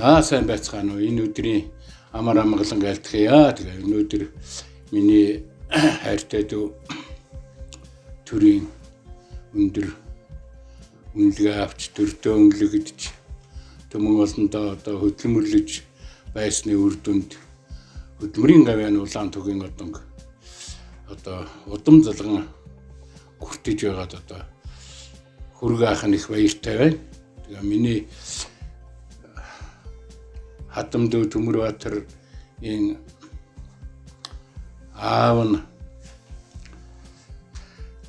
Сайн байцгаана уу. Энэ өдрийн амар амгалан айлтгая. Тэгээ энэ өдөр миний хайртай дүү төрийн өндөр үнэлгээ авч төртөө үнэлэгдэж төмөн олондоо одоо хөдөлмөрлөж байсны үр дүнд хөдөлмөрийн гавьяаны улаан төгийн одоо удам залган хүртэж байгаад одоо хүргэ ах нь их баяртай байна. Тэгээ миний Хатамдөө Төмөрбаатар энэ аав нь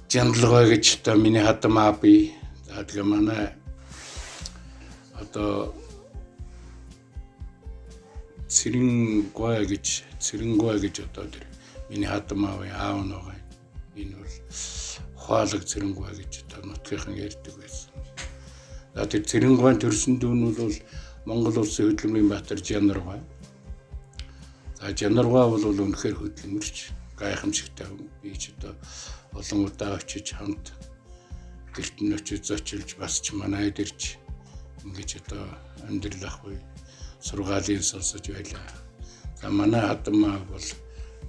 Жандлогой гэж одоо миний хатам аав бий. За тэгээ манай одоо Цэрэнгой гэж одоо тэр миний хатам аавын аав нь байгаа. Энэ бол Ухаалаг Цэрэнгой гэж одоо нутгийнхан ярьдаг байсан. За тэр Цэрэнгойн төрсөн дүү нь бол Монгол улсын хөдөлмөрийн баатар Жанаргой. За Жанаргой бол үнэхээр хөдөлмөрч гайхамшигтай би ч одоо олон удаа очиж хамт гэрт нь очиж зочилж бас ч манай дэрч ингэж одоо амьдрал ахгүй сургаалын сонсож байлаа. За манай хатам бол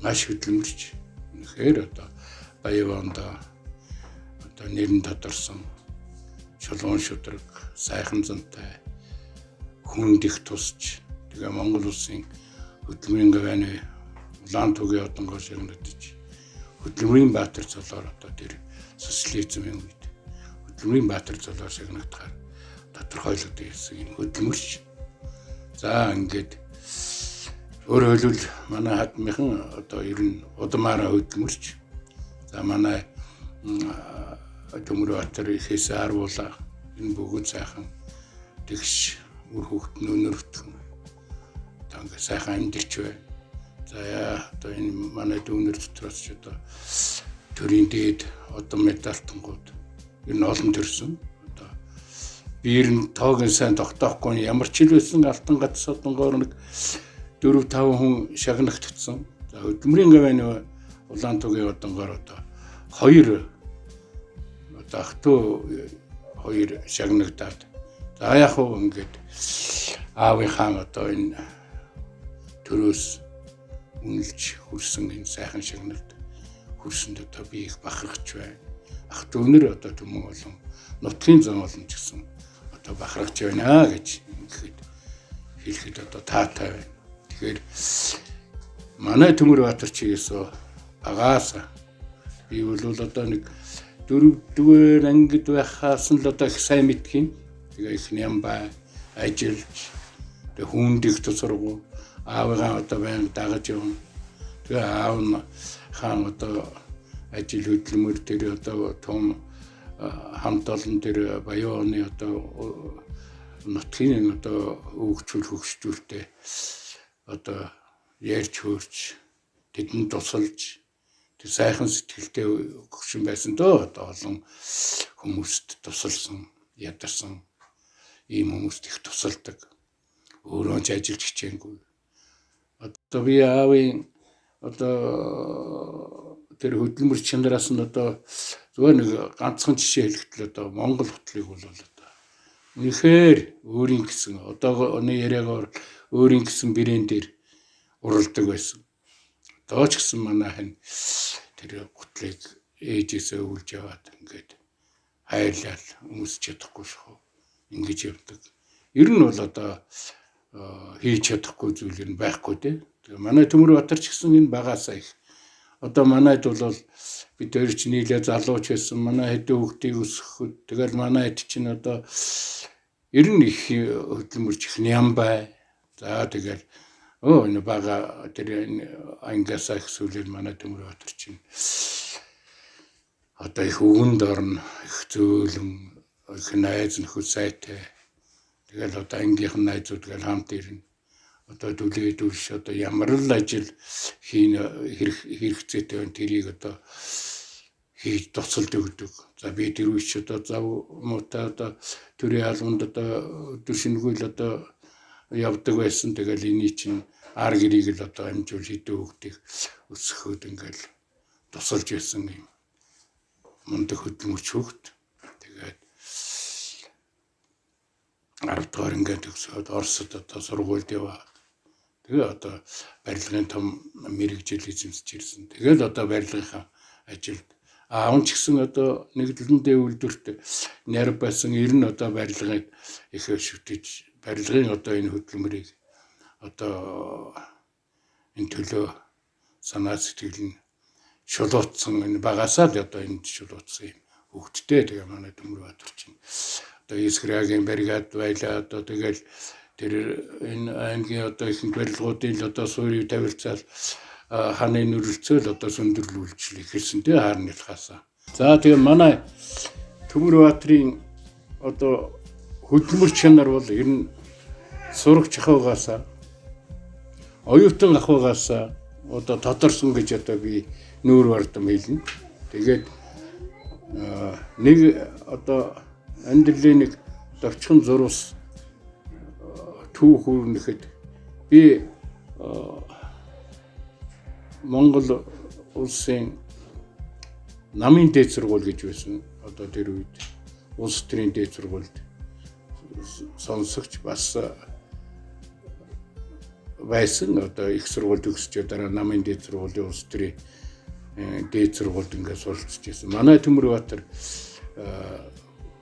маш хөдөлмөрч үнэхээр одоо Баяванд одоо нэрэн тодорсон чулуун шудраг сайхан зантай хүнд их тусч тэгээ Монгол улсын хөдөлмөрийн гавьяаны улаан төгийн одонгоор шагнагдаж хөдөлмөрийн баатар цолоор одоо тэр социализмын үед хөдөлмөрийн баатар цолоор шагнагдахаар тодорхойлогдсон гэсэн энэ хөдөлмөрч. За ингээд өөрөөр хэлбэл манай хатмынхан одоо ер нь удамаараа хөдөлмөрч. За манай Төмөрбаатар ихээс харуулаа энэ бүгд сайхан тэгш үр хөвгт өнөртгөн одоо ингээ сайхан амьдэрч байна. За одоо энэ манай дүүнэр дотроос ч одоо төрийн дээд одоо медальтангууд ер нь олон төрсөн. Одоо биер нь тоогийн сайн тогтоохгүй ямар ч ил байсан алтан гац одонгоор нэг 4-5 хүн шагнагдсан. За хөдөлмөрийн гавьяаны улаан төгийн одонгоор одоо 2 одоо ахтуу 2 шагнагдаад за яг уу ингээд аавынхаа одоо энэ төрөөс үнэлж хүрсэн энэ сайхан шагналд хүрсэнд одоо би их бахархаж байна. Ах дүүнэр одоо төмөн болон нутгийн зам олон ч гэсэн одоо бахархаж байна гэж ингээд хэлэхэд одоо таатай байна. Тэгэхээр манай Төмөрбаатар чигээс багаас би бол одоо нэг 4-р ангид байхаас нь л одоо их сайн мэдхийн. Тэгээ их нямбай ажиллаж тэг хүндих тусаргуу аавыгаа одоо баян дагаж явна. Тэгээ аав нь хаан одоо ажил хөдөлмөр тэр одоо том хамт олон тэр Баяоны одоо нутгийн одоо хөгжүүлэлттэй одоо ярьж хөрч тэдэнд тусалж тэр сайхан сэтгэлтэй өгшин байсан дөө одоо олон хүмүүст тусалсан ядарсан ийм хүмүүст их тусалдаг. Өөрөө ч ажиллаж хичээнгүй. Одоо би аавын одоо тэр хөдөлмөр чанараас нь одоо зөвхөн нэг ганцхан жишээ хэлэхдээ одоо Монгол хутлыг бол одоо үнэхээр өөрийн гэсэн одоо оны яриагаар өөрийн гэсэн брэнд дээр уралдаг байсан. Одоо ч гэсэн манайхан тэр хутлыг ээжээсээ өвлж яваад ингээд хайрлал өмсч чадахгүй шүү. Ингэж явдаг. Ер нь бол одоо хийж чадахгүй зүйл ер нь байхгүй тий. Тэгээ манай Төмөрбаатар ч гэсэн энэ багаасаа их. Одоо манайд бол бид хоёр ч нийлээ залууч байсан. Манай хэдэн хүүхдийг өсгөхөд тэгэл манайд чинь одоо ер нь их хөдөлмөрч их нямбай. За тэгэл энэ бага тэр ангиасаа их сүлээр манай Төмөрбаатар чинь одоо их өвөнд орно, их зөөлөн, их найз нөхөд сайтай. Тэгэл одоо ангийнхан найзууд тэгэл хамт ирнэ. Одоо дүлээд үрш одоо ямар л ажил хийн хэрэгцээтэй байна тэрийг одоо хийж туцалд өгдөг. За би тэр үеч одоо зав муутай одоо төрийн албанд одоо өдөр шингүүл одоо явдаг байсан. Тэгэл эний чинь ар гэрийг л одоо амжуул хийдэг хөвгтийг өсгөхөд ингээл тусалж байсан юм. Мундаг хөдөлмөрч хөвгт. Тэгээд 10 дугаар ингээд төгсөөд Оросд одоо сургуульд яваад тэгээ одоо барилгын том мэрэгжил эзэмсэж ирсэн. Тэгэл одоо барилгынхаа ажилд аав ч гэсэн одоо нэгдлэндээ үйлдвэрт найр байсан 90 одоо барилгыг их шүтэж барилгын одоо энэ хөдөлмөрийг одоо энэ төлөө санаа сэтгэл нь шулуутсан энэ багасаа л одоо энэ шулуутсан юм хөвгттэй тэгээ манай Төмөрбаатар чинь одоо Эсграгийн бригад байлаа одоо тэгэл тэр энэ аймгийн одоо ихэнх барилгуудын л одоо суурийг тавилцаал ханы нүрэлцэл одоо сөндөрлүүлж ихэлсэн тий хаарныхаасаа. За тэгээ манай Төмөрбаатарын одоо хөдөлмөр чанар бол ер нь сурагч ахуйгаасаа оюутан ахуйгаасаа одоо тодорсон гэж одоо би нүүр бардам хэлнэ. Тэгээд нэг одоо амьдралын нэг довчхон зурвас түүхүүрнэхэд би Монгол улсын намын дээд сургууль гэж байсан. Одоо тэр үед улс төрийн дээд сургуульд сонсогч бас байсан. Одоо их сургууль төгсөж дараа намын дээд сургуулийн улс төрийн дээд сургуульд ингээд суралцж байсан. Манай Төмөрбаатар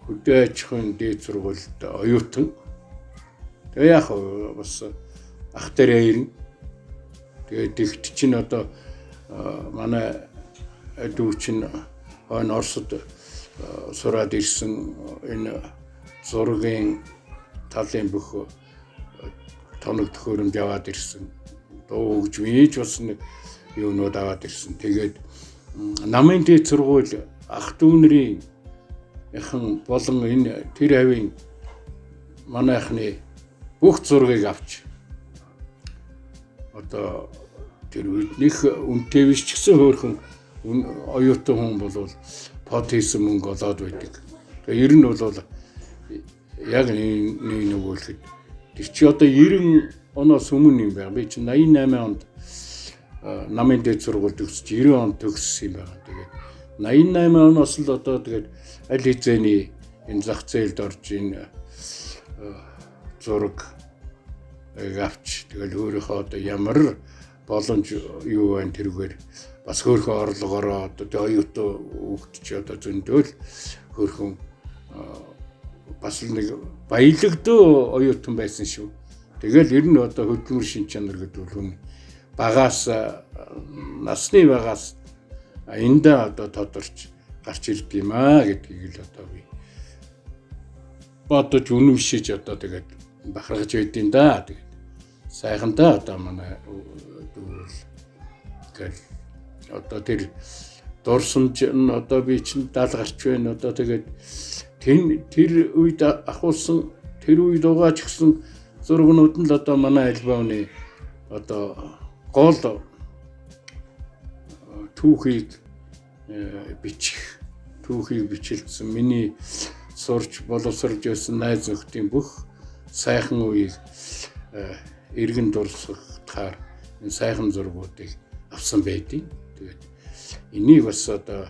хөдөө аж ахуйн дээд сургуульд оюутан. Тэгээ яг бас ах дээрээ ирнэ. Тэгээд тэгт чинь одоо манай дүү чинь хойно Оросд сураад ирсэн энэ зургийн талын бүх тоног төхөөрөмж аваад ирсэн. Дуу хөгжмийн бас нэг юунууд аваад ирсэн. Тэгээд намын дээд сургууль ах дүүнэрийн яхан болон энэ тэр хавийн манай ахны бүх зургийг авч одоо тэр үднийх үнэтэй биш ч гэсэн хөөрхөн оюутан хүн бол под хийсэн мөнгө олоод байдаг. Тэгээ ер нь бол яг нэг өгөөлөхөд тэр чи одоо 90 оноос өмнө юм байна. Би чи 88 онд намын дээд сургууль төгсөж 90 онд төгссөн юм байна. Тэгээд 88 оноос л одоо тэгээд аль хэзээний энэ зах зээлд орж энэ зураг авч тэгэл өөрийнхөө одоо ямар боломж юу байна тэргээр бас хөөрхөн орлогоороо одоо тэг оюутан хүүхдч одоо зөндөөл хөөрхөн бас нэг баялагдуу оюутан байсан шүү. Тэгэл ер нь одоо хөдөлмөр шин чанар гэдэг бол багаас насны багаас эндээ одоо тодорч гарч ирд юм гэдгийг л одоо би бодож үнэмшиж одоо тэгээд бахархаж байдیں۔ Да тэгээд сайхандаа одоо манай дүүл гэл одоо тэр дурсамж нь одоо би чинь 70 гарч байна одоо тэгээд тэр үед ахуулсан тэр үед угааж гисэн зургнууд нь л одоо манай альбомны одоо гол түүхийг бичлсэн миний сурч боловсруулж байсан найз нөхдийн бүх сайхан үеийг эргэн дурсахаар энэ сайхан зургуудыг авсан байдیں۔ Тэгээд энийг бас одоо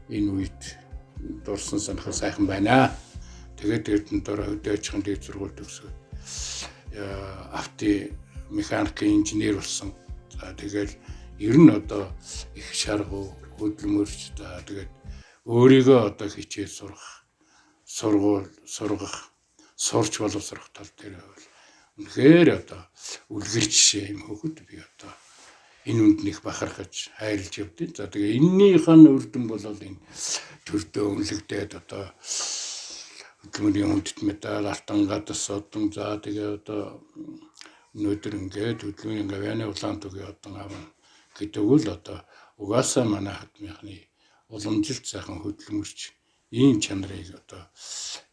энэ үед дурсан санахад сайхан байна. Тэгээд эрдэнэ дор хөдөө аж ахуйн дээд сургууль төгсөөд авто механикийн инженер болсон. За тэгэл ер нь одоо их шаргуу хөдөлмөрч тэгээд өөрийгөө одоо хичээл сургах сурч боловсрох тал дээр бол үнэхээр одоо үлгэр жишээ юм хөхөд би одоо энэ үнднийх бахархаж хайрлж явдیں۔ За тэгээ эннийх нь үрдэн болол энэ төрдөө үнэлэгдээд одоо хөдөлмөрийн хүндэт медаль алтан гадас одон за тэгээ одоо өнөөдөр ингээд хөдөлмөрийн гавьяаны улаан төгөө одон авна гэдэг үл одоо угаасаа манай хатмынхны уламжилт сайхан хөдөлмөрч ийм чанарыг одоо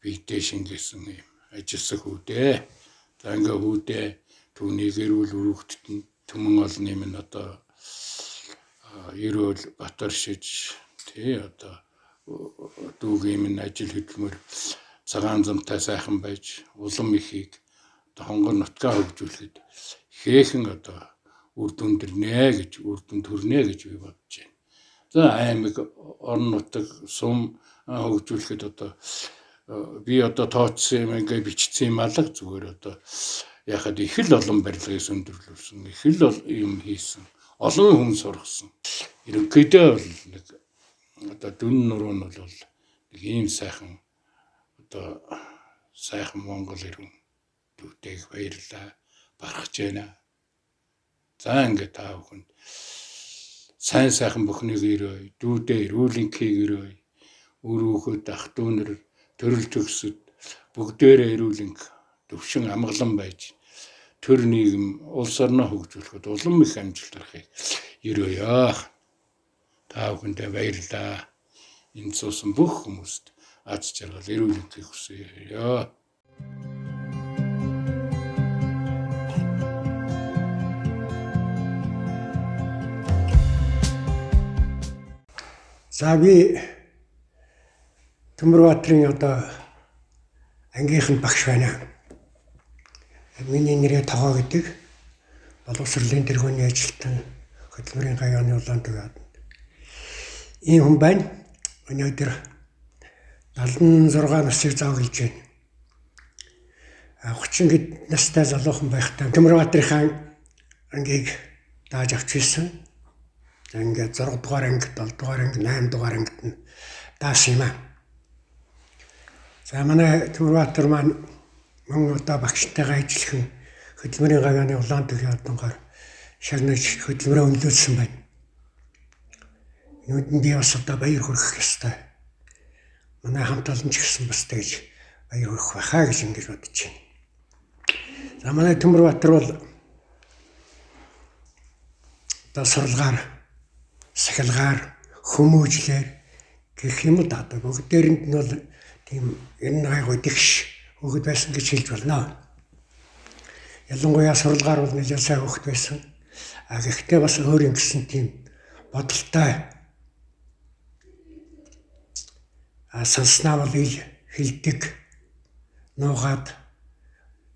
бийдээ шингээсэн юм ажилсаг хүүдээ. За ингээ хүүдээ түүний гэрүүл өрөвхтөд нь түмэн олны минь одоо ерөөл батар шиж тий одоо дүүгийн минь ажил хөдөлмөр цагаан замтай сайхан байж улам ихийг одоо хонгор нутгаа хөгжүүлэхэд хээхэн одоо үр дүн төрнэ гэж би бодож байна. За аймаг орон нутаг сум хөгжүүлэхэд одоо би одоо тооцсон юм ингээ бичсэн юм алга зүгээр одоо яхад их л олон барилгыг өндөрлүүлсэн. Их л юм хийсэн. Олон хүн сургасан. Ерөнхийдөө бол нэг одоо дүн нуруу нь бол нэг ийм сайхан одоо сайхан Монгол иргэн дүүтэйг баярлаа. Барахж байна. За ингээ та бүхэнд сайн сайхан бүхнийг ирөө, дүүдээ эрүүлэнхийг ирөө. Үр хүүхэд ах дүүнэр төрөл төгсөд бүгдээрээ эрүүлэнх төвшин амгалан байж төр нийгэм улс орноо хөгжүүлэхэд улам их амжилт гарахыг ерөөё. Та бүхэндээ баярлалаа. Энэ суусан бүх хүмүүст аз жаргал эрүүлэнхийг хүсье. За би Төмөрбаатрын одоо ангийнхан багш байна. Миний нэрээ Тогоо гэдэг. Боловсролын тэргүүний ажилтан хөтөлбөрийн гавьяаны улаан төвөд. Ийм хүн байна. Өнөөдөр 76 насыг зооглож байна. 30 настай залуухан байхдаа Төмөрбаатрын ангийг дааж авч ирсэн. Ингээд 6 дугаар анги, 7 дугаар анги, 8 дугаар ангид нь даасан юм аа. За манай Төмөрбаатар маань мөн одоо багштайгаа ажиллах хөтөлбөрийн гавьяаны улаан төвийн одонгоор шагнаж хөтөлбөрөө өнлүүлсэн байна. Юунд би бас одоо баяр хүргэх ёстой. Манай хамт олон ч гэсэн бас тэгж баяр хүргэх байхаа гэж ингэж бодож байна. За манай Төмөрбаатар бол одоо сурлагаар, сахилгаар, хүмүүжлэр гэх юм уу одоо бүгдээрэнд нь бол тийм энэ гайгүй дэгш хөгд байсан гэж хэлж болно. Ялангуяа сурлагаар бол нэлээд сайн хөгд байсан. Гэхдээ бас өөр юм гэсэн тийм бодолтой. Санснаа бол ил хилдэг, нуугаад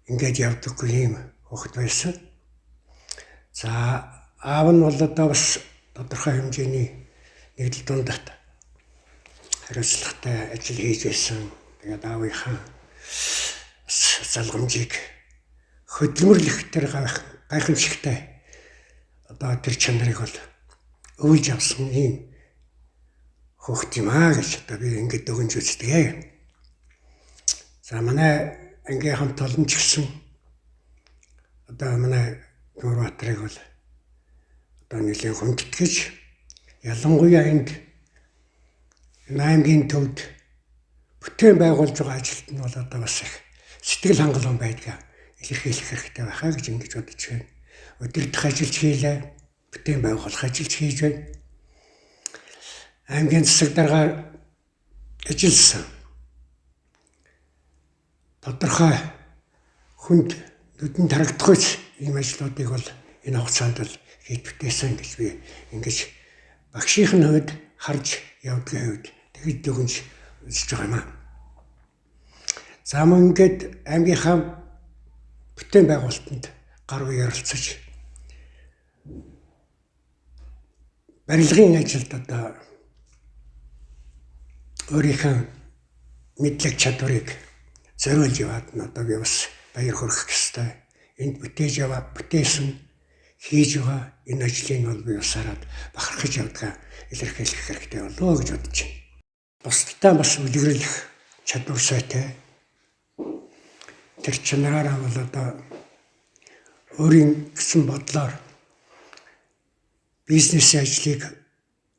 ингээд явдаггүй юм хөгд байсан. За аав нь бол одоо бас тодорхой хэмжээний нэгдэл дундад хариуцлагатай ажил хийж байсан. Тэгээд аавынхаа залгамжийг хөдөлмөрлөх тэр гайхамшигтай одоо тэр чанарыг бол өвлж авсан юм хөхт юм аа гэж одоо би ингээд өгөнж үздэг. За манай ангийн хамт олон ч гэсэн одоо манай Төмөрбаатрыг бол одоо нэлээд хүндэтгэж ялангуяа энд аймгийн төвд бүтээн байгуулж байгаа ажилд нь бол одоо бас их сэтгэл хангалуун байдгаа илэрхийлэх хэрэгтэй байхаа гэж ингэж бодож байна. Өдөрдох ажиллаж хийлээ, бүтээн байгуулах ажиллаж хийж байна. Аймгийн засаг даргаар ажилласан. Тодорхой хүнд нүдэн тарагдахгүй ийм ажлуудыг бол энэ хугацаанд бол хийж бүтээсэн гэж би ингэж багшийн хувьд харж явдгийн хувьд тэгж дүгнж үзэж байгаа юм аа. За мөн ингээд аймгийнхаа бүтээн байгуулалтанд гаруй ярилцаж барилгын ажилд одоо өөрийнхөө мэдлэг чадварыг зориулж яваад нь одоо би бас баяр хүргэх ёстой. Энд бүтээсэн хийж байгаа энэ ажлыг бол би бас хараад бахархаж явдгаа илэрхийлэх хэрэгтэй болоо гэж бодож байна. Бусдтай бас үлгэрлэх чадвар сайтай. Тэр чанараараа бол одоо өөрийн гэсэн бодлоор бизнес ажлыг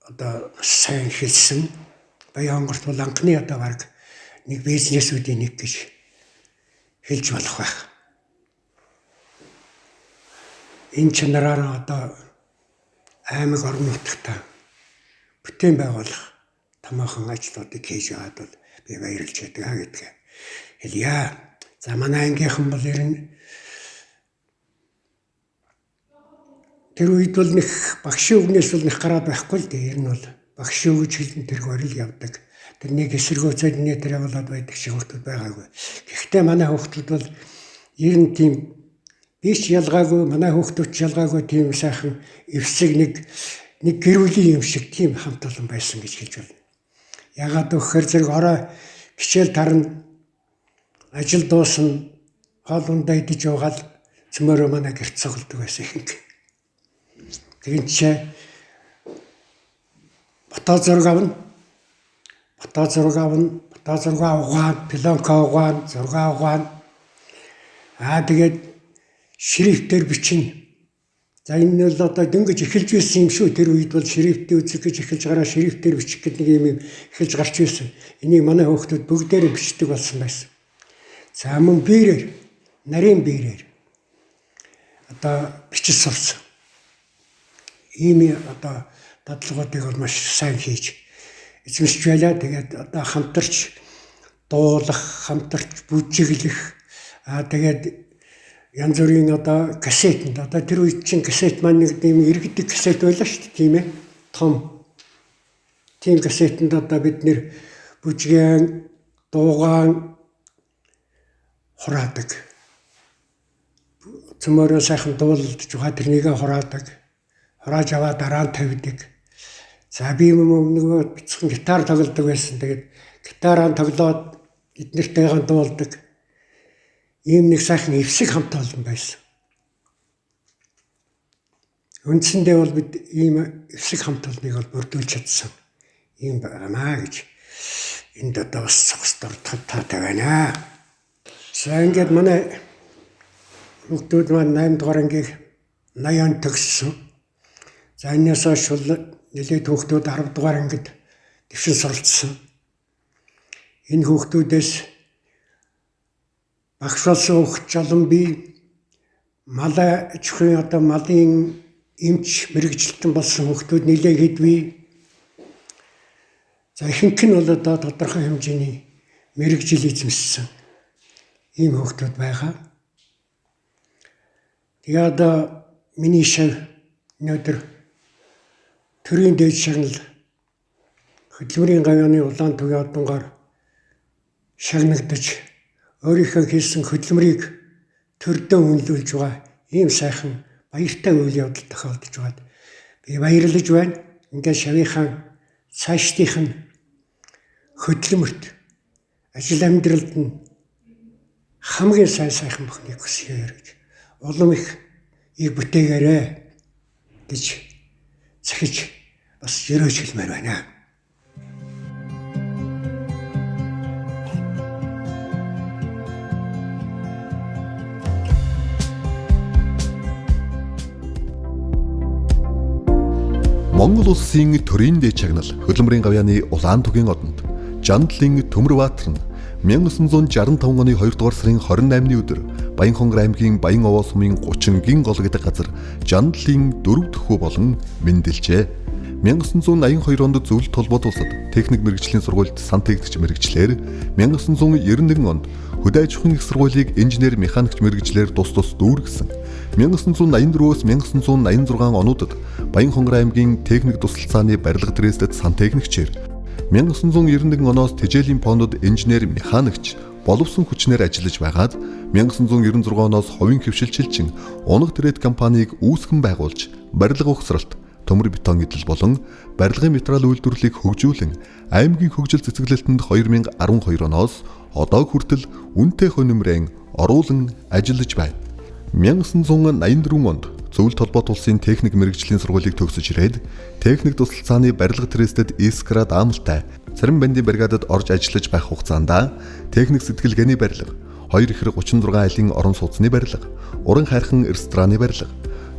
одоо сайн хэлсэн. Баянгорт бол анхны одоо баг нэг бизнесүүдийн нэг гэж хэлж болох байх. Энэ чанараараа одоо аймаг орон нутагта бүтээн байгуулах томоохон ажлуудыг хийж байгаад бол би баярлж байдаг гэдгээ хэлье. За манай ангийнхан бол ер нь тэр үед бол нэг багшийн үгнээс бол нэг гараад байхгүй л дээ. Ер нь бол багшийн үг хэлэн тэр горил явдаг. Тэрнийг эсэргүүцээд нэтэрэ болоод байдаг шиг хүмүүс байгаагүй. Гэхдээ манай хүмүүс бол ер нь тийм биш ялгаагүй, манай хүүхдүүд ялгаагүй тийм сайхан эвсэг нэг гэр бүлийн юм шиг тийм хамт олон байсан гэж хэлж байна. Ягаад гэхээр зэрэг орой хичээл тарна, ажил дуусна, хоол ундаа идэж уугаал цөмөрөө манай гэрт цуглдаг байсан их. Тэгэнчээ фото зураг авна, угаан, пленка угаан, зураг угаан. Тэгээд шрифтээр бичнэ. За энэ бол одоо дөнгөж эхэлж байсан юм шүү. Тэр үед бол шрифтээ үзэх гэж эхэлж гараа шрифтээр бичих гэдэг нэг юм эхэлж гарч байсан. Энийг манай хүүхдүүд бүгдээр бичдэг болсон байсан. За мөн биерээр, нарийн биерээр одоо бичиж сурсан. Ийм одоо дадлагуудыг бол маш сайн хийж эзэмшиж байлаа. Тэгээд одоо хамтарч дуулах, хамтарч бүжиглэх, тэгээд янз бүрийн одоо кассетэнд одоо тэр үед чинь кассет маань нэг тийм иргэдэг кассет байлаа шүү дээ, тийм ээ. Том. Тийм кассетэнд одоо бид нэр бүжгэн, дуугаан хураадаг. Цөмөрөө сайхан дуулалдж байгаа тэрнийг хураадаг. Хурааж аваа дараа нь тавьдаг. За би нөгөө бицхэн гитар тоглодог байсан. Тэгээд гитараа тоглоод эднэртэйгээ дуулдаг. Ийм нэг сайхан эвсэг хамт олон байсан. Үндсэндээ бол бид ийм эвсэг хамт олныг бол бүрдүүлж чадсан. Ийм байнаа гэж энд одоо бас цогцолд таатай байна. За ингээд манай хүүхдүүд маань 8 дугаар ангийг 80 он төгссөн. За энэс хойш нэлээд хүүхдүүд 10 дугаар ангид дэвшин суралцсан. Энэ хүүхдүүдээс багш болсон хүүхд жолон би малаа ачхын одоо малын эмч мэрэгжилтэн болсон хүүхдүүд нэлээд хэдвээ. За ихэнх нь бол одоо тодорхой хэмжээний мэрэгжил эзэмшсэн ийм хүүхдүүд байгаа. Тэгээ одоо миний шав өнөөдөр төрийн дээд шагнал хөдөлмөрийн гавьяаны улаан түвийн одонгаар шагнагдаж өөрийнхөө хийсэн хөдөлмөрийг төрдөө үнэлүүлж байгаа ийм сайхан баяртай үйл явдал тохиолдож байгаад би баярлаж байна. Ингээд шавийнхаа цаашдынх нь хөдөлмөрт ажил амьдралд нь хамгийн сайхан бүхнийг хүсье гэж улам их бүтээгээрэй гэж захиж бас ерөөж хэлмээр байна. Монгол улсын төрийн дээд шагнал хөдөлмөрийн гавьяаны улаан түгийн одонд Жандлын Төмөр-Баатар нь 1965 оны 2 дугаар сарын 28-ны өдөр Баянхонгор аймгийн Баян овоо сумын 30 гол гэдэг газар Жандлын 4 дэх хүү болон мэндэлжээ. 1982 онд зөвлөлт холбоот улсад техник мэрэгжлийн сургуульд сантехникч мэрэгчлэр, 1991 онд хөдөө аж ахуйн их сургуулийг инженер механикч мэрэгчлэр тус дүүргэсэн. 1984-өөс 1986 онуудад Баянхонгор аймгийн техник тусалцааны барилга трестэд сантехникчээр, 1991 оноос Тэжээлийн поондод инженер механикч боловсон хүчнээр ажиллаж байгаад 1996 оноос хувийн хөвшилчилчин унаг трейд компанийг үүсгэн байгуулж барилга ухсралт, төмөр бетон эдэл болон барилгын материал үйлдвэрлэлийг хөгжүүлэн аймгийн хөгжил цэцэглэлтэнд 2012 оноос одоо хүртэл үнэтэй хөнөмрэн оруулан ажиллаж байна. 1984 онд зөвлөлт холбоот улсын техник мэрэгжлийн сургуулийг төгсөж ирээд техник тусалцааны барилга трестэд Искра даамалтай царин бандын бригадад орж ажиллаж байх хугацаанд техник сэтгэлгээний барилга, 2 ихэр 36 айлын орон сууцны барилга, уран хайрхан рестораны барилга,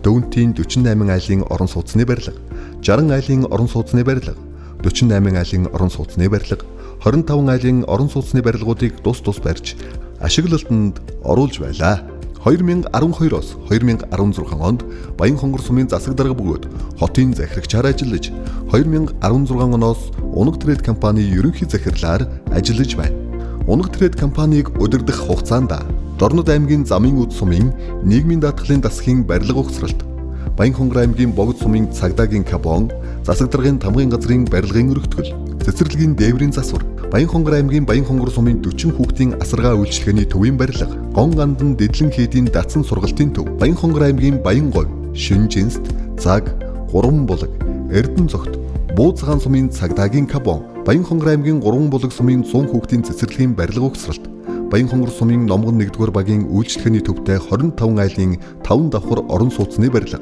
Дөвөнтийн 48 айлын орон сууцны барилга, 60 айлын орон сууцны барилга, 48 айлын орон сууцны барилга, 25 айлын орон сууцны барилгуудыг тус барьж ашиглалтанд оруулж байлаа. 2012-оос 2016 онд Баянхонгор сумын засаг дарга бөгөөд хотын захирагчаар ажиллаж, 2016 оноос Унаг трейд компани ерөнхий захирлаар ажиллаж байна. Унаг трейд компанийг удирдах хугацаанд Дорнод аймгийн Замын үд сумын нийгмийн даатгалын засгийн барилга ухсралт, Баянхонгор аймгийн Богд сумын цагдаагийн кабон, засаг даргын тамгын газрын барилгын өргөтгөл, цэцэрлэгийн дээврийн засвар, Баянхонгор аймгийн Баянхонгор сумын 40 хүүхдийн асаргаа үйлчлэгээний төвийн барилга, Гон гандан дэдлэн хийдийн датсан сургалтын төв, Баянхонгор аймгийн Баянговь, Шинжинст, Цаг, Гурван булаг, Эрдэнэ цогт, Бууцгаан сумын цагдаагийн кабон, Баянхонгор аймгийн 3 булаг сумын 100 хүүхдийн цэцэрлэгийн барилга угсралт, Баянхонгор сумын Номгон 1-р багийн үйлчлэгээний төвтэй 25 айлын 5 давхар орон сууцны барилга,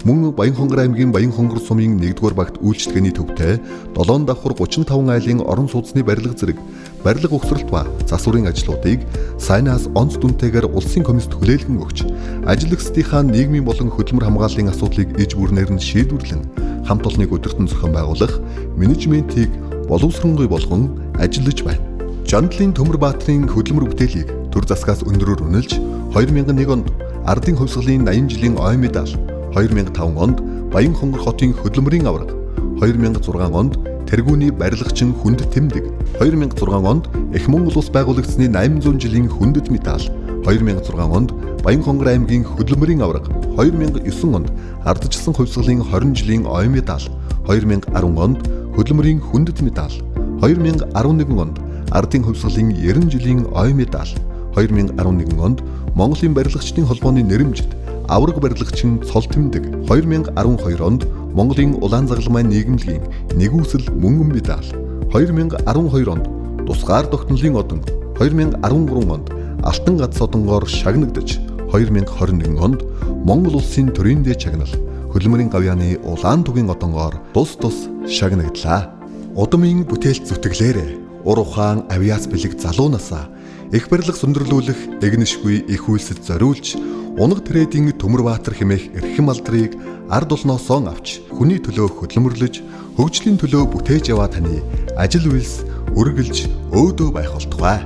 мөн Баянхонгор аймгийн Баянхонгор сумын 1-р багт үйлчлэгээний төвтэй 7 давхар 35 айлын орон сууцны барилга зэрэг барилга угсралт ба засварын ажлуудыг сайнаас онц дүнтэйгээр улсын комист хүлээлгэн өгч, ажилчдынхаа нийгмийн болон хөдөлмөр хамгааллын асуудлыг иж бүрнээр нь шийдвэрлэн хамт олныг өдөртөн зохион байгуулах менежментийг боловсронгүй болгон ажиллаж байна. Жандлын Төмөрбаатрын хөдөлмөр бүтээлийг төр засгаас өндрөөр үнэлж 2001 онд ардын хувьсгалын 80 жилийн ой медаль, 2005 онд Баянхонгор хотын хөдөлмөрийн аварга, 2006 онд тэргүүний барилгачин хүндэт тэмдэг, 2006 онд Их Монгол улс байгуулагдсны 800 жилийн хүндэт медаль, 2006 онд Баянхонгор аймгийн хөдөлмөрийн аварга, 2009 онд ардчилсан хувьсгалын 20 жилийн ой медаль, 2010 онд хөдөлмөрийн хүндэт медаль, 2011 онд ардын хувьсгалын 90 жилийн ой медаль, 2011 онд Монголын барилгачдын холбооны нэрэмжит аварга барилгачин цол тэмдэг, 2012 онд Монголын улаан загалмай нийгэмлэгийн нэгүсэл мөнгөн медаль, 2012 онд тусгаар тогтнолын одон, 2013 онд алтан гац одонгоор шагнагдаж, 2021 онд Монгол улсын төрийн дээд чагнал хөдөлмөрийн гавьяаны улаан тугийн одонгоор тус шагнагдлаа. Удмын бүтээлт зүтгэлээр ур ухаан авиас бэлэг залуунасаа их барилга сөндөрлүүлэх эгнэшгүй их үйлсэд зориулж, унаг трейдинг Төмөрбаатар хэмээх эрхэм алдрыг ард олноосоо авч хүний төлөө хөдөлмөрлөж, хөгжлийн төлөө бүтээж яваа таны ажил үйлс үргэлж өөдөө байх болтугай.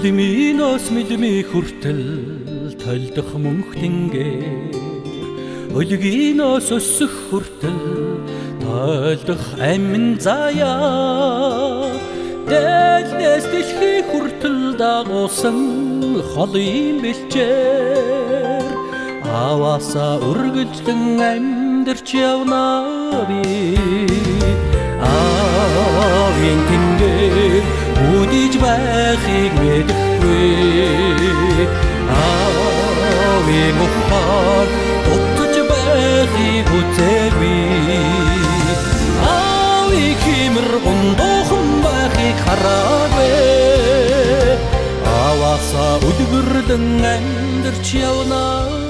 Олиминоос мэлми хүртэл толдох мөнхтингээр, өлгиноос өсөх хүртэл толдох амин заяа, дэлнээс дэлхий хүртэл дагуулсан холын бэлчээр, аваасаа үргэлжлэн амьдарч явна би. Аавын тэнгэр үдиж байхыг мэдэхгүй, аавын ухаар утж байхыг үзээгүй, аавын химэр ундуухан байхыг хараагүй, аваасаа өдгөрлөн амьдарч явна.